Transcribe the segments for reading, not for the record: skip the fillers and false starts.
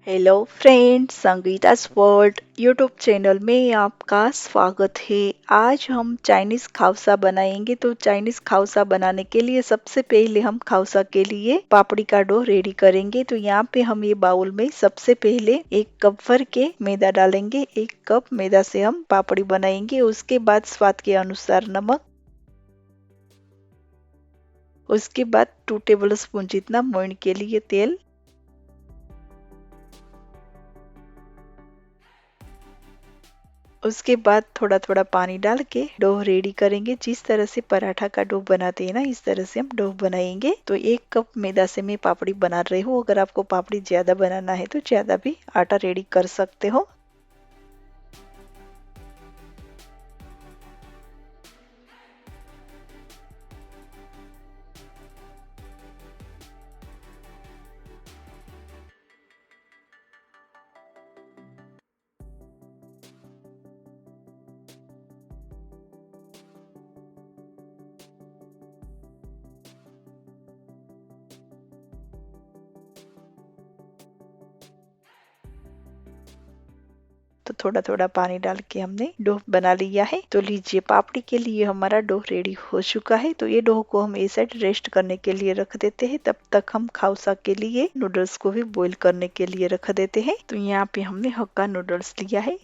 Hello friends, संगीता's world YouTube channel में आपका स्वागत है। आज हम चाइनीज खाउसा बनाएंगे। तो चाइनीज खाउसा बनाने के लिए सबसे पहले हम खाउसा के लिए पापड़ी का डो रेडी करेंगे। तो यहाँ पे हम ये बाउल में सबसे पहले 1 कप भर के मैदा डालेंगे। 1 कप मैदा से हम पापड़ी बनाएंगे। उसके बाद स्वाद के अनुसार नमक, उसके बाद 2 टेबल स्पून जितना मोइन के लिए तेल, उसके बाद थोड़ा थोड़ा पानी डाल के डो रेडी करेंगे। जिस तरह से पराठा का डो बनाते हैं ना, इस तरह से हम डो बनाएंगे। तो 1 कप मैदा से मैं पापड़ी बना रही हूँ। अगर आपको पापड़ी ज्यादा बनाना है तो ज्यादा भी आटा रेडी कर सकते हो। तो थोड़ा थोड़ा पानी डाल के हमने डो बना लिया है। तो लीजिए, पापड़ी के लिए हमारा डो रेडी हो चुका है। तो ये डो को हम एक साइड रेस्ट करने के लिए रख देते हैं। तब तक हम खाउसा के लिए नूडल्स को भी बॉईल करने के लिए रख देते हैं। तो यहाँ पे हमने हक्का नूडल्स लिया है।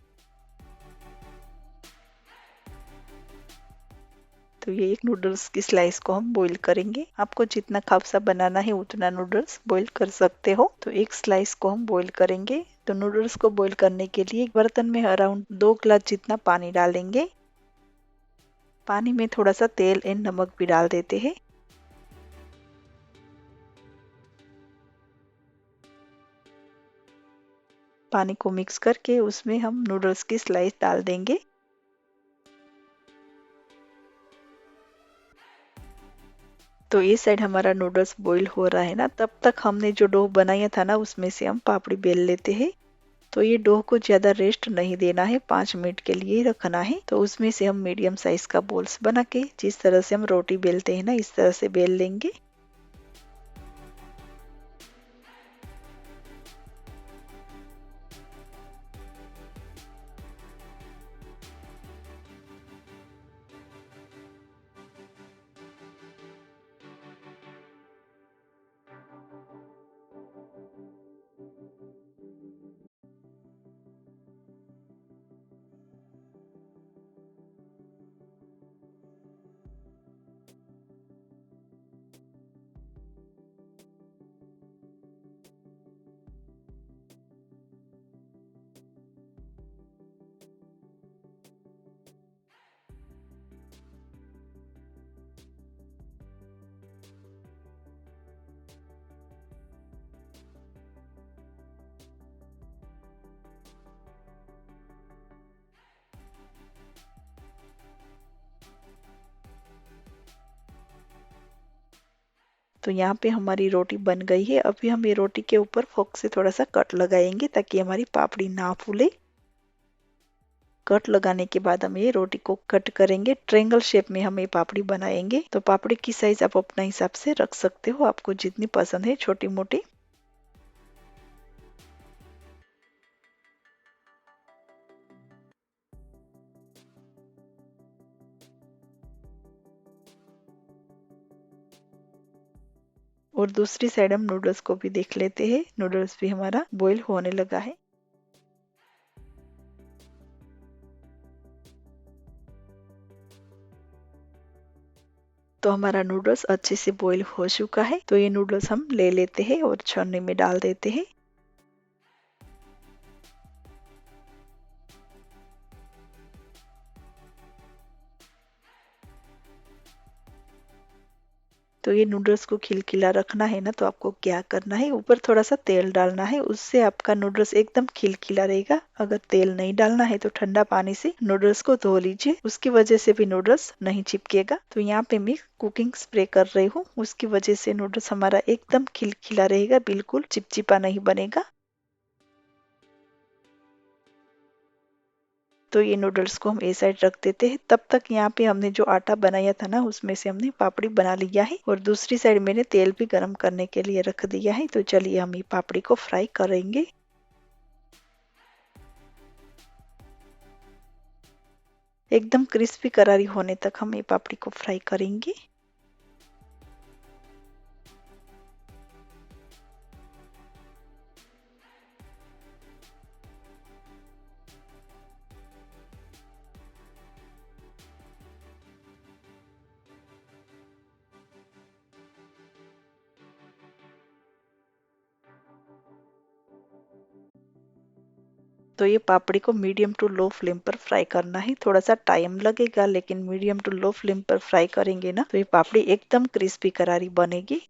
तो ये एक नूडल्स की स्लाइस को हम बॉईल करेंगे। आपको जितना खाउसा बनाना है उतना नूडल्स बॉईल कर सकते हो। तो एक स्लाइस को हम बॉईल करेंगे। तो नूडल्स को बॉईल करने के लिए एक बर्तन में अराउंड 2 गिलास जितना पानी डालेंगे। पानी में थोड़ा सा तेल एंड नमक भी डाल देते हैं। पानी को मिक्स करके उसमें हम नूडल्स की स्लाइस डाल देंगे। तो ये साइड हमारा नूडल्स बॉईल हो रहा है ना, तब तक हमने जो डो बनाया था ना, उसमें से हम पापड़ी बेल लेते हैं। तो ये डो को ज्यादा रेस्ट नहीं देना है, 5 मिनट के लिए ही रखना है। तो उसमें से हम मीडियम साइज का बॉल्स बना के, जिस तरह से हम रोटी बेलते हैं ना, इस तरह से बेल लेंगे। तो यहाँ पे हमारी रोटी बन गई है। अभी हम ये रोटी के ऊपर फोक से थोड़ा सा कट लगाएंगे ताकि हमारी पापड़ी ना फूले। कट लगाने के बाद हम ये रोटी को कट करेंगे। ट्रायंगल शेप में हम ये पापड़ी बनाएंगे। तो पापड़ी की साइज आप अपना हिसाब से रख सकते हो, आपको जितनी पसंद है, छोटी मोटी। और दूसरी साइड हम नूडल्स को भी देख लेते हैं। नूडल्स भी हमारा बॉईल होने लगा है। तो हमारा नूडल्स अच्छे से बॉईल हो चुका है। तो ये नूडल्स हम ले लेते हैं और छन्नी में डाल देते हैं। तो ये नूडल्स को खिलखिला रखना है ना, तो आपको क्या करना है, ऊपर थोड़ा सा तेल डालना है। उससे आपका नूडल्स एकदम खिलखिला रहेगा। अगर तेल नहीं डालना है तो ठंडा पानी से नूडल्स को धो लीजिए, उसकी वजह से भी नूडल्स नहीं चिपकेगा। तो यहाँ पे मैं कुकिंग स्प्रे कर रही हूँ, उसकी वजह से नूडल्स हमारा एकदम खिलखिला रहेगा, बिल्कुल चिपचिपा नहीं बनेगा। तो ये नूडल्स को हम ए साइड रख देते हैं। तब तक यहाँ पे हमने जो आटा बनाया था ना, उसमें से हमने पापड़ी बना लिया है। और दूसरी साइड मैंने तेल भी गरम करने के लिए रख दिया है। तो चलिए हम ये पापड़ी को फ्राई करेंगे। एकदम क्रिस्पी करारी होने तक हम ये पापड़ी को फ्राई करेंगे। तो ये पापड़ी को मीडियम टू लो फ्लेम पर फ्राई करना है। थोड़ा सा टाइम लगेगा, लेकिन मीडियम टू लो फ्लेम पर फ्राई करेंगे ना तो ये पापड़ी एकदम क्रिस्पी करारी बनेगी।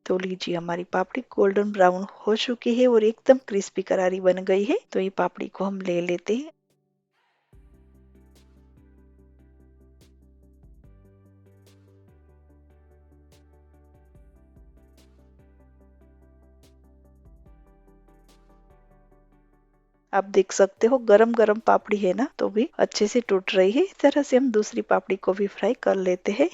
तो लीजिए, हमारी पापड़ी गोल्डन ब्राउन हो चुकी है और एकदम क्रिस्पी करारी बन गई है। तो ये पापड़ी को हम ले लेते हैं। आप देख सकते हो गरम गरम पापड़ी है ना, तो भी अच्छे से टूट रही है। इस तरह से हम दूसरी पापड़ी को भी फ्राई कर लेते हैं।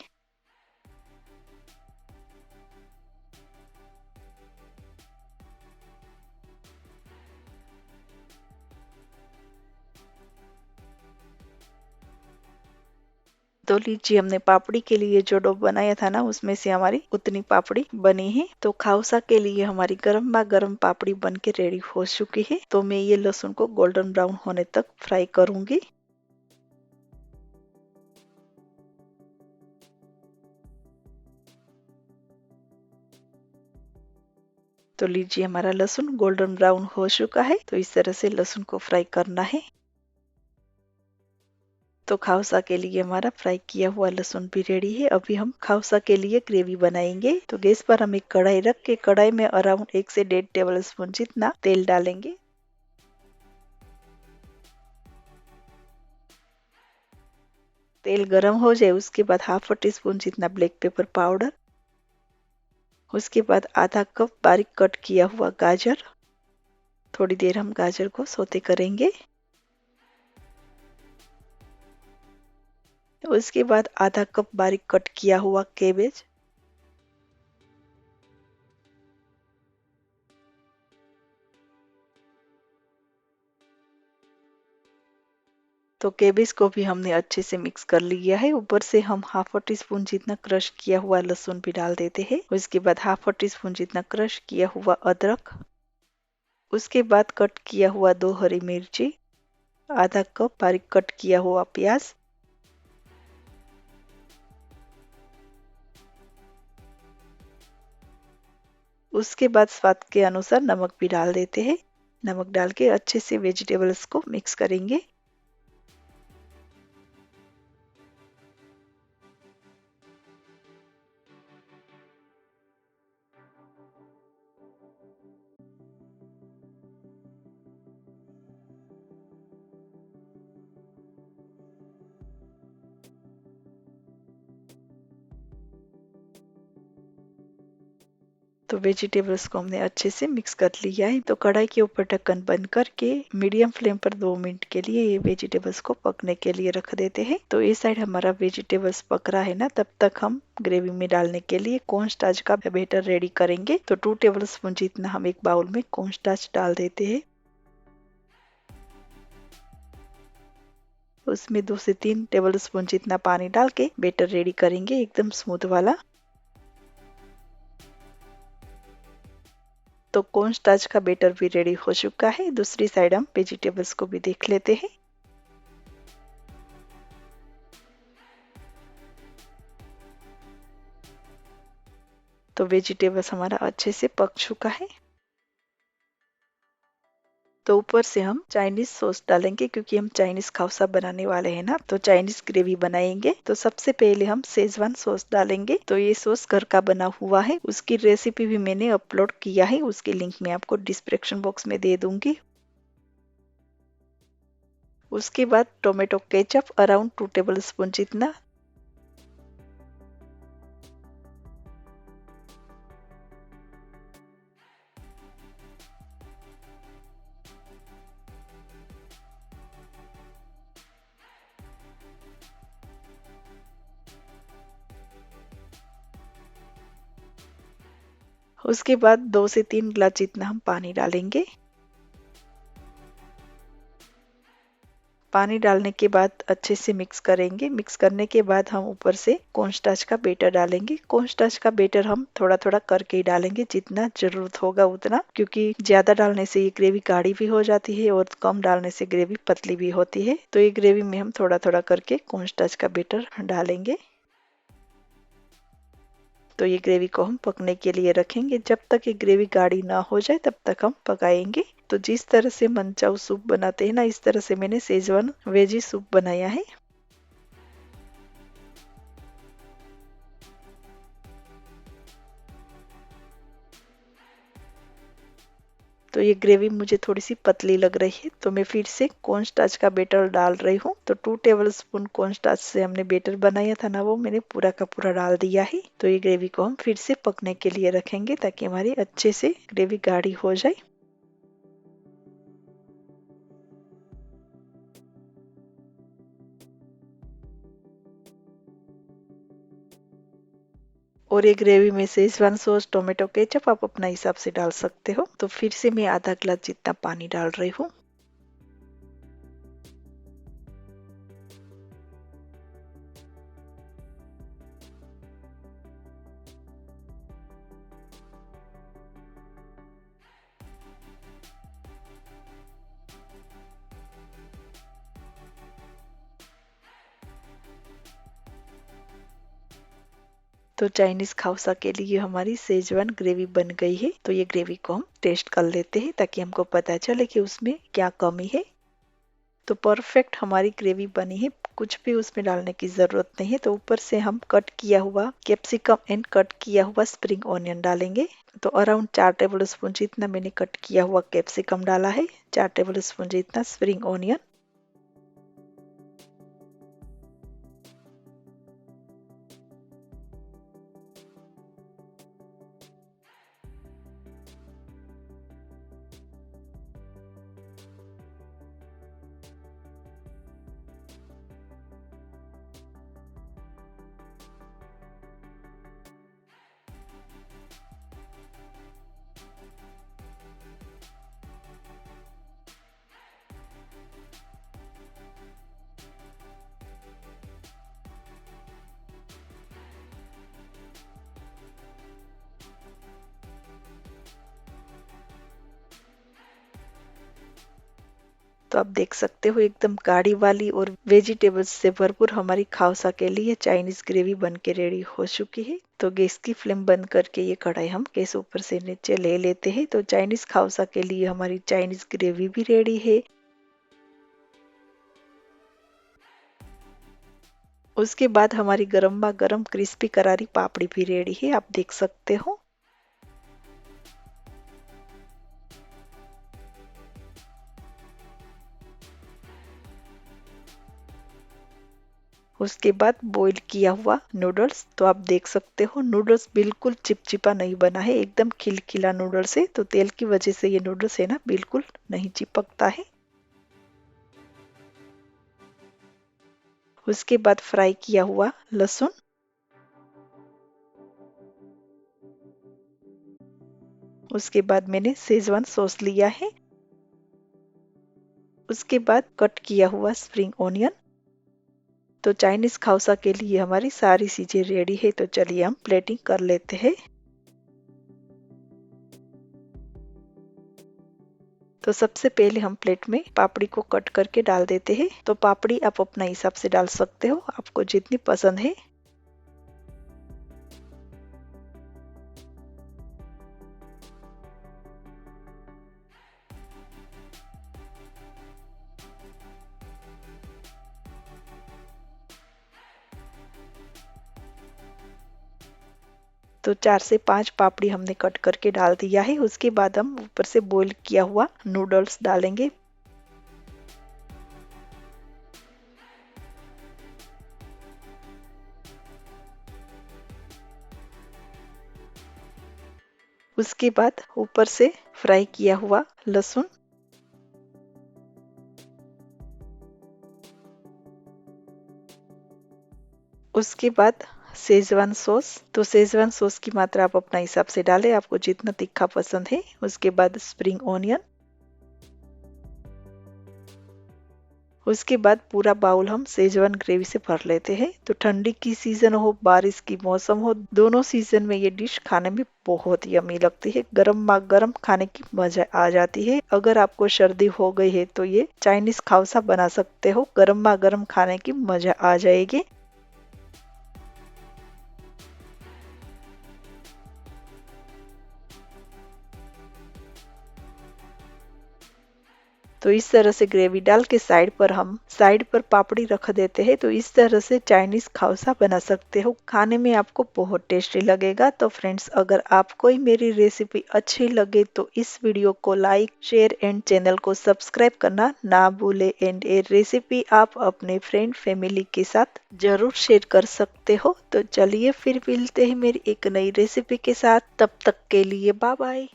तो लीजिए, हमने पापड़ी के लिए जो डो बनाया था ना, उसमें से हमारी उतनी पापड़ी बनी है। तो खाउसा के लिए हमारी गरम गरम पापड़ी बन के रेडी हो चुकी है। तो मैं ये लहसुन को गोल्डन ब्राउन होने तक फ्राई करूंगी। तो लीजिए, हमारा लहसुन गोल्डन ब्राउन हो चुका है। तो इस तरह से लहसुन को फ्राई करना है। तो खाउसा के लिए हमारा फ्राई किया हुआ लहसुन भी रेडी है। अभी हम खाउसा के लिए ग्रेवी बनाएंगे। तो गैस पर हम एक कढ़ाई रख के कढ़ाई में अराउंड 1 से 1.5 टेबल स्पून जितना तेल डालेंगे। तेल गरम हो जाए उसके बाद हाफ टी स्पून जितना ब्लैक पेपर पाउडर, उसके बाद आधा कप बारीक कट किया हुआ गाजर। थोड़ी देर हम गाजर को सौते करेंगे। उसके बाद आधा कप बारीक कट किया हुआ कैबेज। तो कैबेज को भी हमने अच्छे से मिक्स कर लिया है। ऊपर से हम हाफ टी स्पून जितना क्रश किया हुआ लहसुन भी डाल देते हैं। उसके बाद हाफ टी स्पून जितना क्रश किया हुआ अदरक, उसके बाद कट किया हुआ 2 हरी मिर्ची, आधा कप बारीक कट किया हुआ प्याज, उसके बाद स्वाद के अनुसार नमक भी डाल देते हैं। नमक डाल के अच्छे से वेजिटेबल्स को मिक्स करेंगे। तो वेजिटेबल्स को हमने अच्छे से मिक्स कर लिया है। तो कढ़ाई के ऊपर ढक्कन बंद करके मीडियम फ्लेम पर 2 मिनट के लिए ये वेजिटेबल्स को पकने के लिए रख देते हैं। तो इस साइड हमारा वेजिटेबल्स पक रहा है ना, तब तक हम ग्रेवी में डालने के लिए कॉर्नस्टार्च का बैटर रेडी करेंगे। तो 2 टेबल स्पून जितना हम एक बाउल में कॉर्नस्टार्च डाल देते हैं। उसमें 2 से 3 टेबल स्पून जितना पानी डाल के बैटर रेडी करेंगे, एकदम स्मूथ वाला। तो कॉर्नस्टार्च का बैटर भी रेडी हो चुका है। दूसरी साइड हम वेजिटेबल्स को भी देख लेते हैं। तो वेजिटेबल्स हमारा अच्छे से पक चुका है। तो ऊपर से हम चाइनीज सॉस डालेंगे, क्योंकि हम चाइनीज खाउसा बनाने वाले हैं ना, तो चाइनीज ग्रेवी बनाएंगे। तो सबसे पहले हम शेजवान सॉस डालेंगे। तो ये सॉस घर का बना हुआ है। उसकी रेसिपी भी मैंने अपलोड किया है, उसकी लिंक मैं आपको डिस्क्रिप्शन बॉक्स में दे दूंगी। उसके बाद tomato ketchup around 2 table spoon जितना, उसके बाद 2 से 3 गिलास जितना हम पानी डालेंगे। पानी डालने के बाद अच्छे से मिक्स करेंगे। मिक्स करने के बाद हम ऊपर से कॉर्नस्टार्च का बैटर डालेंगे। कॉर्नस्टार्च का बैटर हम थोड़ा थोड़ा करके ही डालेंगे, जितना जरूरत होगा उतना, क्योंकि ज्यादा डालने से ये ग्रेवी गाढ़ी भी हो जाती है और कम डालने से ग्रेवी पतली भी होती है। तो ये ग्रेवी में हम थोड़ा थोड़ा करके कॉर्नस्टार्च का बैटर डालेंगे। तो ये ग्रेवी को हम पकने के लिए रखेंगे। जब तक ये ग्रेवी गाढ़ी ना हो जाए तब तक हम पकाएंगे। तो जिस तरह से मनचाऊ सूप बनाते हैं ना, इस तरह से मैंने शेजवान वेजी सूप बनाया है। तो ये ग्रेवी मुझे थोड़ी सी पतली लग रही है, तो मैं फिर से कॉर्नस्टार्च का बैटर डाल रही हूँ। तो 2 टेबलस्पून कॉर्नस्टार्च से हमने बैटर बनाया था ना, वो मैंने पूरा का पूरा डाल दिया है। तो ये ग्रेवी को हम फिर से पकने के लिए रखेंगे ताकि हमारी अच्छे से ग्रेवी गाढ़ी हो जाए। और ये ग्रेवी में शेजवान सॉस, टोमेटो केचप आप अपना हिसाब से डाल सकते हो। तो फिर से मैं आधा ग्लास जितना पानी डाल रही हूँ। तो चाइनीज खाउसा के लिए हमारी शेजवान ग्रेवी बन गई है। तो ये ग्रेवी को हम टेस्ट कर लेते हैं ताकि हमको पता चले कि उसमें क्या कमी है। तो परफेक्ट हमारी ग्रेवी बनी है, कुछ भी उसमें डालने की जरूरत नहीं है। तो ऊपर से हम कट किया हुआ कैप्सिकम एंड कट किया हुआ स्प्रिंग ऑनियन डालेंगे। तो अराउंड 4 टेबल स्पून जितना मैंने कट किया हुआ कैप्सिकम डाला है, 4 टेबल स्पून जितना स्प्रिंग ऑनियन। तो आप देख सकते हो एकदम गाढ़ी वाली और वेजिटेबल्स से भरपूर हमारी खाउसा के लिए चाइनीज ग्रेवी बन के रेडी हो चुकी है। तो गैस की फ्लेम बंद करके ये कढ़ाई हम गैस ऊपर से नीचे ले लेते हैं। तो चाइनीज खाउसा के लिए हमारी चाइनीज ग्रेवी भी रेडी है। उसके बाद हमारी गरमा गरम क्रिस्पी करारी पापड़ी भी रेडी है, आप देख सकते हो। उसके बाद बॉईल किया हुआ नूडल्स, तो आप देख सकते हो नूडल्स बिल्कुल चिपचिपा नहीं बना है, एकदम खिलखिला नूडल्स है। तो तेल की वजह से ये नूडल्स है ना बिल्कुल नहीं चिपकता है। उसके बाद फ्राई किया हुआ लहसुन, उसके बाद मैंने शेजवान सॉस लिया है। उसके बाद कट किया हुआ स्प्रिंग ऑनियन। तो चाइनीज खाउसा के लिए हमारी सारी चीजें रेडी है। तो चलिए हम प्लेटिंग कर लेते हैं। तो सबसे पहले हम प्लेट में पापड़ी को कट करके डाल देते हैं। तो पापड़ी आप अपना हिसाब से डाल सकते हो, आपको जितनी पसंद है। तो 4 से 5 पापड़ी हमने कट करके डाल दिया है। उसके बाद हम ऊपर से बॉईल किया हुआ नूडल्स डालेंगे। उसके बाद ऊपर से फ्राई किया हुआ लहसुन, उसके बाद शेजवान सॉस। तो शेजवान सॉस की मात्रा आप अपना हिसाब से डालें, आपको जितना तीखा पसंद है। उसके बाद स्प्रिंग ऑनियन, उसके बाद पूरा बाउल हम शेजवान ग्रेवी से भर लेते हैं। तो ठंडी की सीजन हो, बारिश की मौसम हो, दोनों सीजन में ये डिश खाने में बहुत यम्मी लगती है। गरम गरम खाने की मजा आ जाती है। अगर आपको सर्दी हो गई है तो ये चाइनीज खाउसा बना सकते हो, गरम गरम खाने की मजा आ जाएगी। तो इस तरह से ग्रेवी डाल के साइड पर पापड़ी रख देते हैं। तो इस तरह से चाइनीज खाउसा बना सकते हो, खाने में आपको बहुत टेस्टी लगेगा। तो फ्रेंड्स, अगर आपको ही मेरी रेसिपी अच्छी लगे तो इस वीडियो को लाइक, शेयर एंड चैनल को सब्सक्राइब करना ना भूले। एंड ये रेसिपी आप अपने फ्रेंड फैमिली के साथ जरूर शेयर कर सकते हो। तो चलिए फिर मिलते हैं मेरी एक नई रेसिपी के साथ। तब तक के लिए बाय बाय।